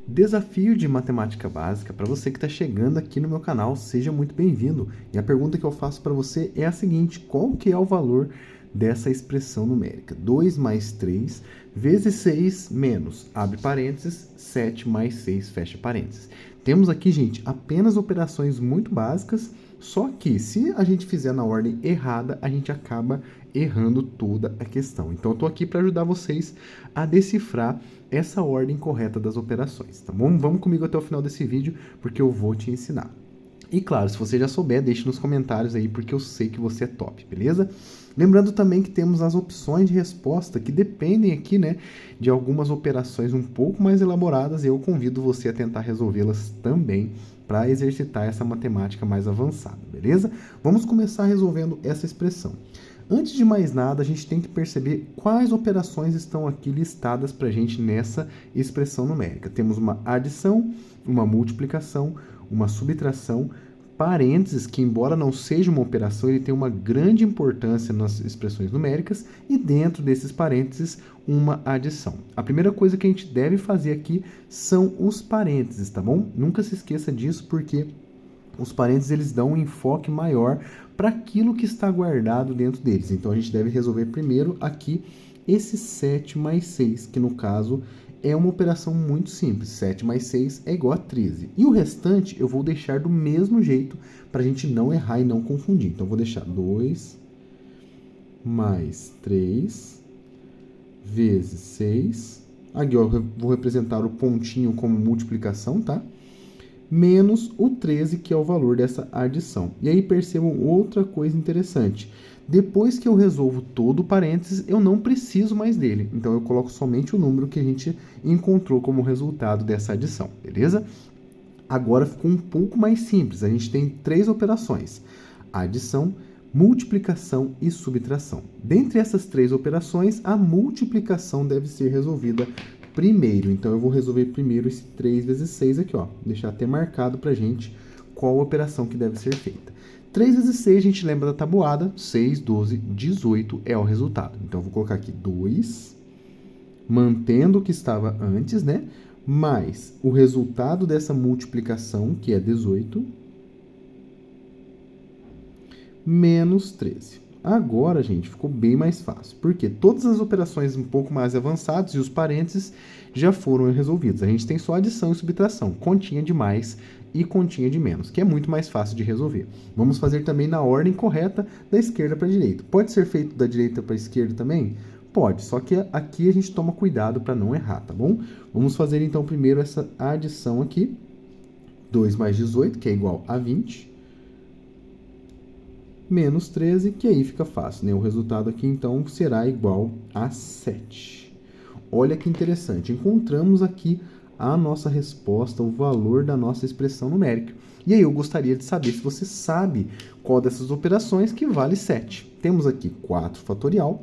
Desafio de matemática básica para você que está chegando aqui no meu canal, seja muito bem-vindo. E a pergunta que eu faço para você é a seguinte: qual que é o valor dessa expressão numérica? 2 mais 3 vezes 6 menos, abre parênteses, 7 mais 6, fecha parênteses. Temos aqui, gente, apenas operações muito básicas, só que se a gente fizer na ordem errada, a gente acaba errando toda a questão. Então eu estou aqui para ajudar vocês a decifrar essa ordem correta das operações, tá bom? Vamos comigo até o final desse vídeo, porque eu vou te ensinar. E claro, se você já souber, deixe nos comentários aí, porque eu sei que você é top, beleza? Lembrando também que temos as opções de resposta, que dependem aqui, né, de algumas operações um pouco mais elaboradas, e eu convido você a tentar resolvê-las também, para exercitar essa matemática mais avançada, beleza? Vamos começar resolvendo essa expressão. Antes de mais nada, a gente tem que perceber quais operações estão aqui listadas para a gente nessa expressão numérica. Temos uma adição, uma multiplicação, uma subtração, parênteses, que embora não seja uma operação, ele tem uma grande importância nas expressões numéricas, e dentro desses parênteses, uma adição. A primeira coisa que a gente deve fazer aqui são os parênteses, tá bom? Nunca se esqueça disso, porque os parênteses eles dão um enfoque maior para aquilo que está guardado dentro deles. Então, a gente deve resolver primeiro aqui esse 7 mais 6, que no caso é uma operação muito simples. 7 mais 6 é igual a 13. E o restante eu vou deixar do mesmo jeito para a gente não errar e não confundir. Então, eu vou deixar 2 mais 3 vezes 6. Aqui eu vou representar o pontinho como multiplicação, tá? Menos o 13, que é o valor dessa adição. E aí percebam outra coisa interessante. Depois que eu resolvo todo o parênteses, eu não preciso mais dele. Então, eu coloco somente o número que a gente encontrou como resultado dessa adição, beleza? Agora ficou um pouco mais simples. A gente tem 3 operações: adição, multiplicação e subtração. Dentre essas 3 operações, a multiplicação deve ser resolvida primeiro. Então, eu vou resolver primeiro esse 3 vezes 6 aqui, ó. Deixar até marcado pra gente qual operação que deve ser feita. 3 vezes 6, a gente lembra da tabuada. 6, 12, 18 é o resultado. Então, eu vou colocar aqui 2, mantendo o que estava antes, né? Mais o resultado dessa multiplicação, que é 18, menos 13. Agora, gente, ficou bem mais fácil, porque todas as operações um pouco mais avançadas e os parênteses já foram resolvidos. A gente tem só adição e subtração, continha de mais e continha de menos, que é muito mais fácil de resolver. Vamos fazer também na ordem correta, da esquerda para a direita. Pode ser feito da direita para a esquerda também? Pode, só que aqui a gente toma cuidado para não errar, tá bom? Vamos fazer então primeiro essa adição aqui. 2 mais 18, que é igual a 20. Menos 13, que aí fica fácil, né? O resultado aqui, então, será igual a 7. Olha que interessante. Encontramos aqui a nossa resposta, o valor da nossa expressão numérica. E aí eu gostaria de saber se você sabe qual dessas operações que vale 7. Temos aqui 4 fatorial,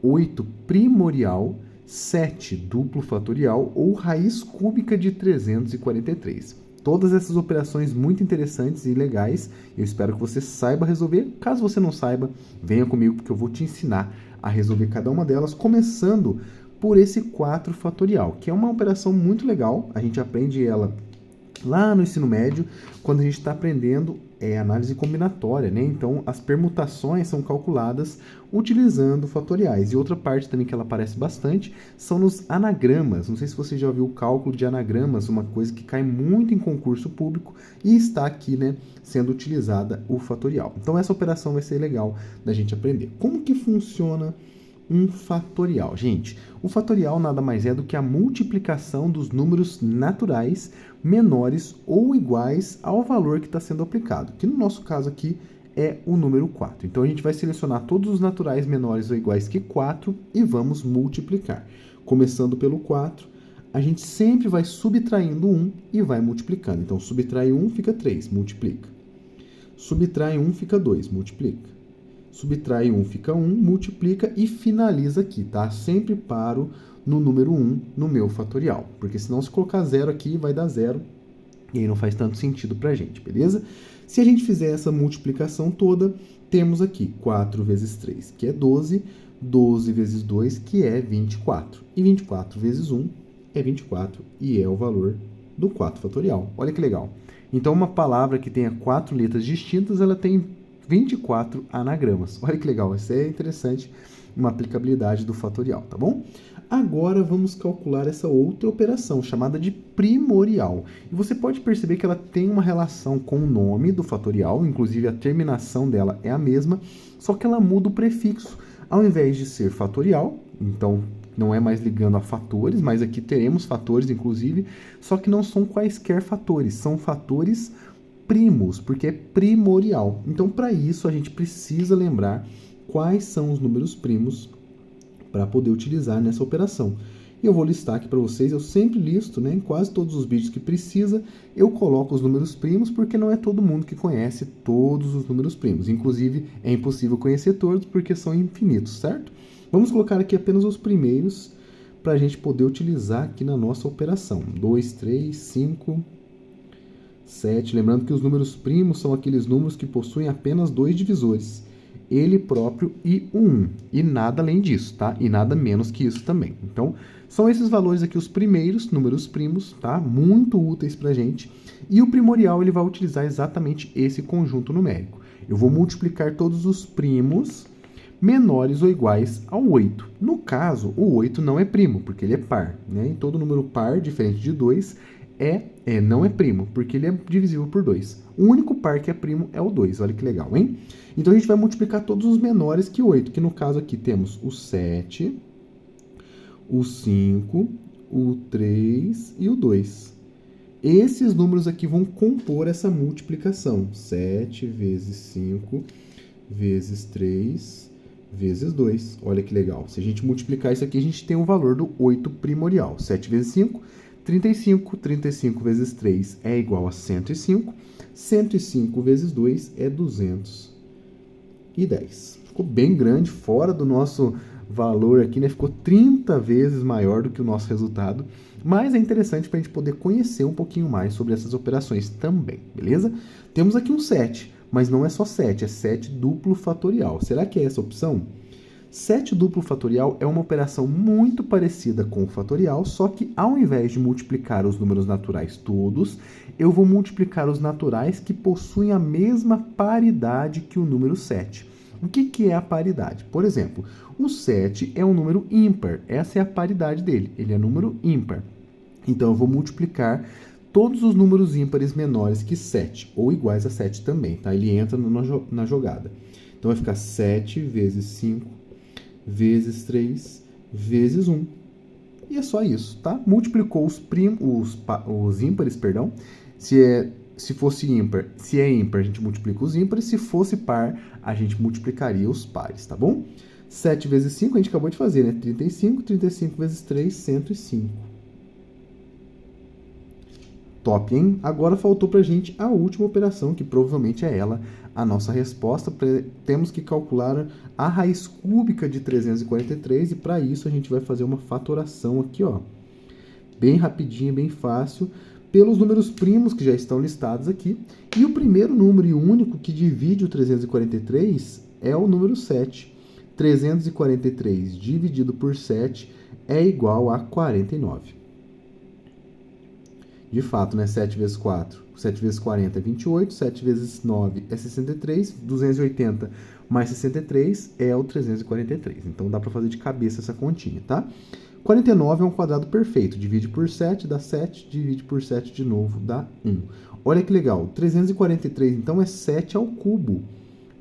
8 primorial, 7 duplo fatorial ou raiz cúbica de 343. Todas essas operações muito interessantes e legais. Eu espero que você saiba resolver. Caso você não saiba, venha comigo, porque eu vou te ensinar a resolver cada uma delas, começando por esse 4 fatorial, que é uma operação muito legal. A gente aprende ela lá no ensino médio, quando a gente está aprendendo análise combinatória, né? Então, as permutações são calculadas utilizando fatoriais. E outra parte também que ela aparece bastante são nos anagramas. Não sei se você já ouviu o cálculo de anagramas, uma coisa que cai muito em concurso público, e está aqui, né, sendo utilizada o fatorial. Então, essa operação vai ser legal da gente aprender. Como que funciona um fatorial? Gente, o fatorial nada mais é do que a multiplicação dos números naturais menores ou iguais ao valor que está sendo aplicado, que no nosso caso aqui é o número 4. Então, a gente vai selecionar todos os naturais menores ou iguais que 4 e vamos multiplicar. Começando pelo 4, a gente sempre vai subtraindo 1 e vai multiplicando. Então, subtrai 1 fica 3, multiplica. Subtrai 1 fica 2, multiplica. Subtrai 1 fica 1, multiplica e finaliza aqui, tá? Sempre paro no número 1 no meu fatorial, porque senão se colocar 0 aqui vai dar 0 e aí não faz tanto sentido pra gente, beleza? Se a gente fizer essa multiplicação toda, temos aqui 4 vezes 3, que é 12, 12 vezes 2, que é 24, e 24 vezes 1 é 24 e é o valor do 4 fatorial. Olha que legal. Então, uma palavra que tenha 4 letras distintas, ela tem 24 anagramas. Olha que legal, isso é interessante, uma aplicabilidade do fatorial, tá bom? Agora vamos calcular essa outra operação, chamada de primorial. E você pode perceber que ela tem uma relação com o nome do fatorial, inclusive a terminação dela é a mesma, só que ela muda o prefixo. Ao invés de ser fatorial, então não é mais ligando a fatores, mas aqui teremos fatores, inclusive, só que não são quaisquer fatores, são fatores primos, porque é primorial. Então, para isso, a gente precisa lembrar quais são os números primos para poder utilizar nessa operação. E eu vou listar aqui para vocês, eu sempre listo, né, em quase todos os vídeos que precisa, eu coloco os números primos, porque não é todo mundo que conhece todos os números primos. Inclusive, é impossível conhecer todos, porque são infinitos, certo? Vamos colocar aqui apenas os primeiros, para a gente poder utilizar aqui na nossa operação. 2, 3, 5, 7. Lembrando que os números primos são aqueles números que possuem apenas 2 divisores. Ele próprio e o 1. E nada além disso, tá? E nada menos que isso também. Então, são esses valores aqui os primeiros números primos, tá? Muito úteis pra gente. E o primorial, ele vai utilizar exatamente esse conjunto numérico. Eu vou multiplicar todos os primos menores ou iguais ao 8. No caso, o 8 não é primo, porque ele é par, né? E todo número par, diferente de 2, não é primo, porque ele é divisível por 2. O único par que é primo é o 2. Olha que legal, hein? Então, a gente vai multiplicar todos os menores que 8, que no caso aqui temos o 7, o 5, o 3 e o 2. Esses números aqui vão compor essa multiplicação. 7 vezes 5 vezes 3 vezes 2. Olha que legal. Se a gente multiplicar isso aqui, a gente tem o valor do 8 primorial. 7 vezes 5, 35. 35 vezes 3 é igual a 105. 105 vezes 2 é 210. Ficou bem grande, fora do nosso valor aqui, né? Ficou 30 vezes maior do que o nosso resultado. Mas é interessante para a gente poder conhecer um pouquinho mais sobre essas operações também, beleza? Temos aqui um 7, mas não é só 7, é 7 duplo fatorial. Será que é essa opção? 7 duplo fatorial é uma operação muito parecida com o fatorial, só que ao invés de multiplicar os números naturais todos, eu vou multiplicar os naturais que possuem a mesma paridade que o número 7. O que é a paridade? Por exemplo, o 7 é um número ímpar, essa é a paridade dele, ele é número ímpar. Então, eu vou multiplicar todos os números ímpares menores que 7, ou iguais a 7 também, tá? Ele entra na jogada. Então, vai ficar 7 vezes 5 vezes 3 vezes 1. E é só isso, tá? Multiplicou os ímpares, perdão. Se fosse ímpar, se é ímpar, a gente multiplica os ímpares. Se fosse par, a gente multiplicaria os pares, tá bom? 7 vezes 5, a gente acabou de fazer, né? 35. 35 vezes 3, 105. Top, hein? Agora faltou pra gente a última operação, que provavelmente é ela a nossa resposta. Temos que calcular a raiz cúbica de 343 e para isso a gente vai fazer uma fatoração aqui, ó. Bem rapidinho, bem fácil, pelos números primos que já estão listados aqui. E o primeiro número e único que divide o 343 é o número 7. 343 dividido por 7 é igual a 49. De fato, né? 7 vezes 4, 7 vezes 40 é 28, 7 vezes 9 é 63, 280 mais 63 é o 343. Então, dá para fazer de cabeça essa continha, tá? 49 é um quadrado perfeito. Divide por 7, dá 7. Divide por 7 de novo, dá 1. Olha que legal. 343, então, é 7 ao cubo.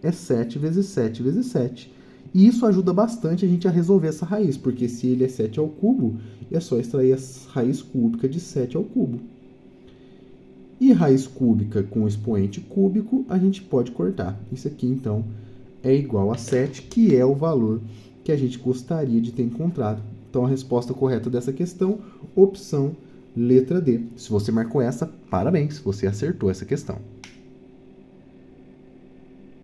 É 7 vezes 7 vezes 7. E isso ajuda bastante a gente a resolver essa raiz, porque se ele é 7 ao cubo, é só extrair a raiz cúbica de 7 ao cubo. E raiz cúbica com expoente cúbico, a gente pode cortar. Isso aqui, então, é igual a 7, que é o valor que a gente gostaria de ter encontrado. Então, a resposta correta dessa questão, opção letra D. Se você marcou essa, parabéns, você acertou essa questão.